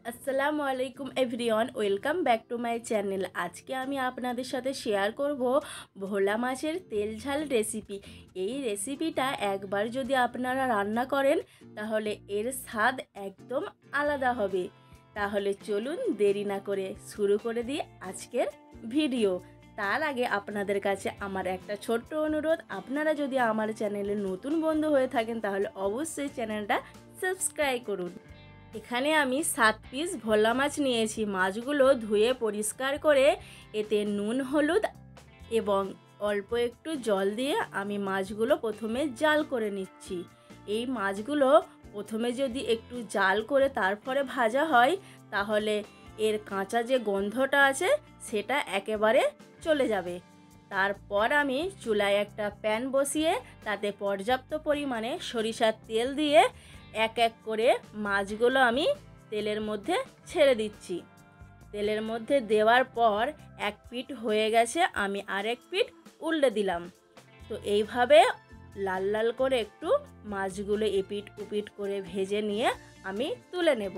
আসসালামু আলাইকুম everyone, welcome back to my channel. আজকে আমি আপনাদের সাথে শেয়ার করব ভোলা মাছের তেল ঝাল রেসিপি। এই রেসিপিটা একবার যদি আপনারা রান্না করেন তাহলে এর স্বাদ একদম আলাদা হবে। তাহলে চলুন দেরি না করে শুরু করে দিই আজকের ভিডিও। তার আগে আপনাদের কাছে আমার একটা ছোট্ট অনুরোধ, আপনারা যদি আমার চ্যানেলে নতুন বন্ধু হয়ে থাকেন তাহলে অবশ্যই চ্যানেলটা সাবস্ক্রাইব করুন। এখানে আমি 7 পিস ভোলা মাছ নিয়েছি। মাছগুলো ধুয়ে পরিষ্কার করে এতে নুন হলুদ এবং অল্প একটু জল দিয়ে আমি মাছগুলো প্রথমে জাল করে নিচ্ছি। এই মাছগুলো প্রথমে যদি একটু জাল করে তারপরে ভাজা হয় তাহলে এর কাঁচা যে গন্ধটা আছে সেটা একেবারে চলে যাবে। তারপর আমি চুলায় একটা প্যান বসিয়ে তাতে পর্যাপ্ত পরিমাণে সরিষার তেল দিয়ে এক এক করে মাছগুলো আমি তেলের মধ্যে ছেড়ে দিচ্ছি। তেলের মধ্যে দেওয়ার পর এক পিঠ হয়ে গেছে, আমি আরেক পিঠ উল্টে দিলাম। তো এইভাবে লাল লাল করে একটু মাছগুলো এপিঠ উপিঠ করে ভেজে নিয়ে আমি তুলে নেব।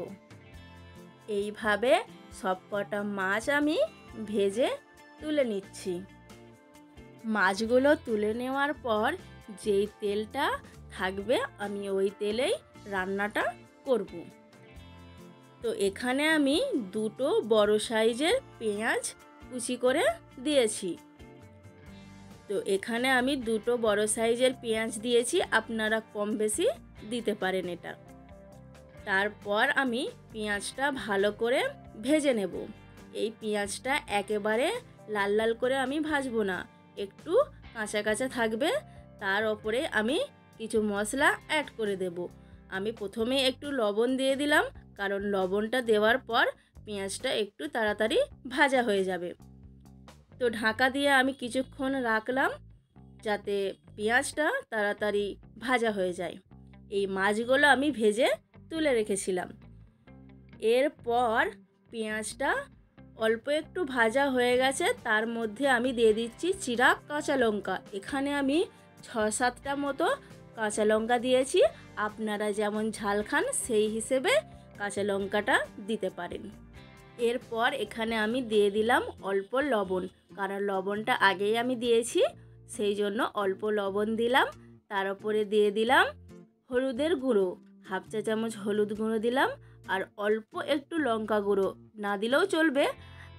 এইভাবে সবকটা মাছ আমি ভেজে তুলে নিচ্ছি। মাছগুলো তুলে নেওয়ার পর যেই তেলটা থাকবে আমি ওই তেলেই রান্নাটা করব। তো এখানে আমি দুটো বড় সাইজের পেঁয়াজ কুচি করে দিয়েছি। তো এখানে আমি দুটো বড় সাইজের পেঁয়াজ দিয়েছি, আপনারা কম বেশি দিতে পারেন এটা। তারপর আমি পেঁয়াজটা ভালো করে ভেজে নেব। এই পেঁয়াজটা একেবারে লাল লাল করে আমি ভাজবো না, একটু কাঁচা কাঁচা থাকবে। তার ওপরে আমি কিছু মশলা অ্যাড করে দেব। আমি প্রথমে একটু লবণ দিয়ে দিলাম, কারণ লবণটা দেওয়ার পর পেঁয়াজটা একটু তাড়াতাড়ি ভাজা হয়ে যাবে। তো ঢাকা দিয়ে আমি কিছুক্ষণ রাখলাম যাতে পেঁয়াজটা তাড়াতাড়ি ভাজা হয়ে যায়। এই মাছগুলো আমি ভেজে তুলে রেখেছিলাম। এরপর পেঁয়াজটা অল্প একটু ভাজা হয়ে গেছে, তার মধ্যে আমি দিয়ে দিচ্ছি চিরা কাঁচা লঙ্কা। এখানে আমি 6-7টা মতো কাঁচা লঙ্কা দিয়েছি। আপনারা যেমন ঝাল খান সেই হিসেবে কাঁচা লঙ্কাটা দিতে পারেন। এরপর এখানে আমি দিয়ে দিলাম অল্প লবণ, কারণ লবণটা আগেই আমি দিয়েছি, সেই জন্য অল্প লবণ দিলাম। তার উপরে দিয়ে দিলাম হলুদের গুঁড়ো, 1/2 চা চামচ হলুদ গুঁড়ো দিলাম। আর অল্প একটু লঙ্কা গুঁড়ো না দিলেও চলবে,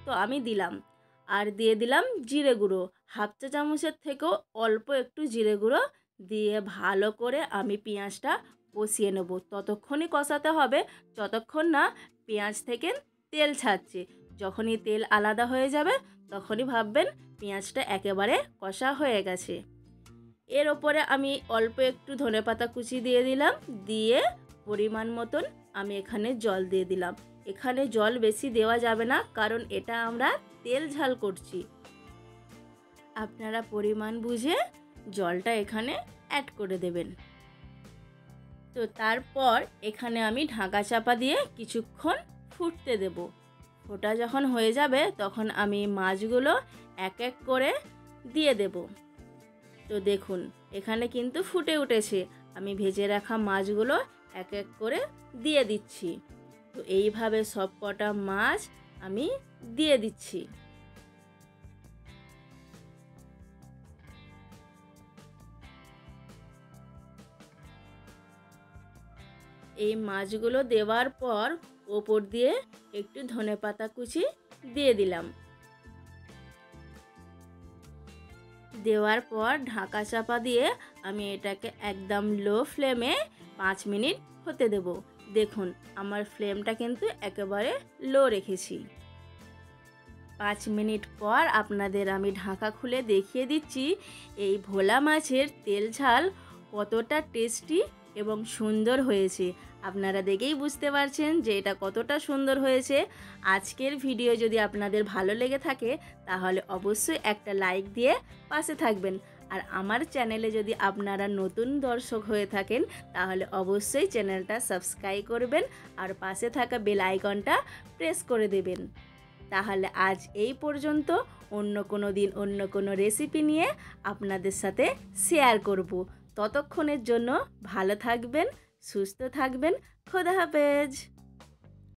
তো আমি দিলাম। আর দিয়ে দিলাম জিরে গুঁড়ো, 1/2 চা চামচের থেকেও অল্প একটু জিরে গুঁড়ো দিয়ে ভালো করে আমি পেঁয়াজটা কষিয়ে নেব। ততক্ষণই কষাতে হবে যতক্ষণ না পেঁয়াজ থেকে তেল ছাড়ছে। যখনই তেল আলাদা হয়ে যাবে তখনই ভাববেন পেঁয়াজটা একেবারে কষা হয়ে গেছে। এর ওপরে আমি অল্প একটু ধনেপাতা কুচি দিয়ে দিলাম, দিয়ে পরিমাণ মতন আমি এখানে জল দিয়ে দিলাম। এখানে জল বেশি দেওয়া যাবে না, কারণ এটা আমরা তেল ঝাল করছি। আপনারা পরিমাণ বুঝে জলটা এখানে অ্যাড করে দেবেন। তো তারপর এখানে আমি ঢাকা চাপা দিয়ে কিছুক্ষণ ফুটতে দেব। ফোটা যখন হয়ে যাবে তখন আমি মাছগুলো এক এক করে দিয়ে দেব। তো দেখুন এখানে কিন্তু ফুটে উঠেছে, আমি ভেজে রাখা মাছগুলো এক এক করে দিয়ে দিচ্ছি। তো এইভাবে সব কটা মাছ আমি দিয়ে দিচ্ছি। এই মাছগুলো দেওয়ার পর ওপর দিয়ে একটু ধনেপাতা কুচি দিয়ে দিলাম। দেওয়ার পর ঢাকা চাপা দিয়ে আমি এটাকে একদম লো ফ্লেমে 5 মিনিট হতে দেব। দেখুন আমার ফ্লেমটা কিন্তু একেবারে লো রেখেছি। 5 মিনিট পর আপনাদের আমি ঢাকা খুলে দেখিয়ে দিচ্ছি এই ভোলা মাছের তেল ঝাল কতটা টেস্টি এবং সুন্দর হয়েছে। আপনারা দেখেই বুঝতে পারছেন যে এটা কতটা সুন্দর হয়েছে। আজকের ভিডিও যদি আপনাদের ভালো লেগে থাকে তাহলে অবশ্যই একটা লাইক দিয়ে পাশে থাকবেন। আর আমার চ্যানেলে যদি আপনারা নতুন দর্শক হয়ে থাকেন তাহলে অবশ্যই চ্যানেলটা সাবস্ক্রাইব করবেন আর পাশে থাকা বেল আইকনটা প্রেস করে দেবেন। তাহলে আজ এই পর্যন্ত, অন্য কোনো দিন অন্য কোনো রেসিপি নিয়ে আপনাদের সাথে শেয়ার করব। ততক্ষণের জন্য ভালো থাকবেন, সুস্থ থাকবেন। খোদা হাফেজ।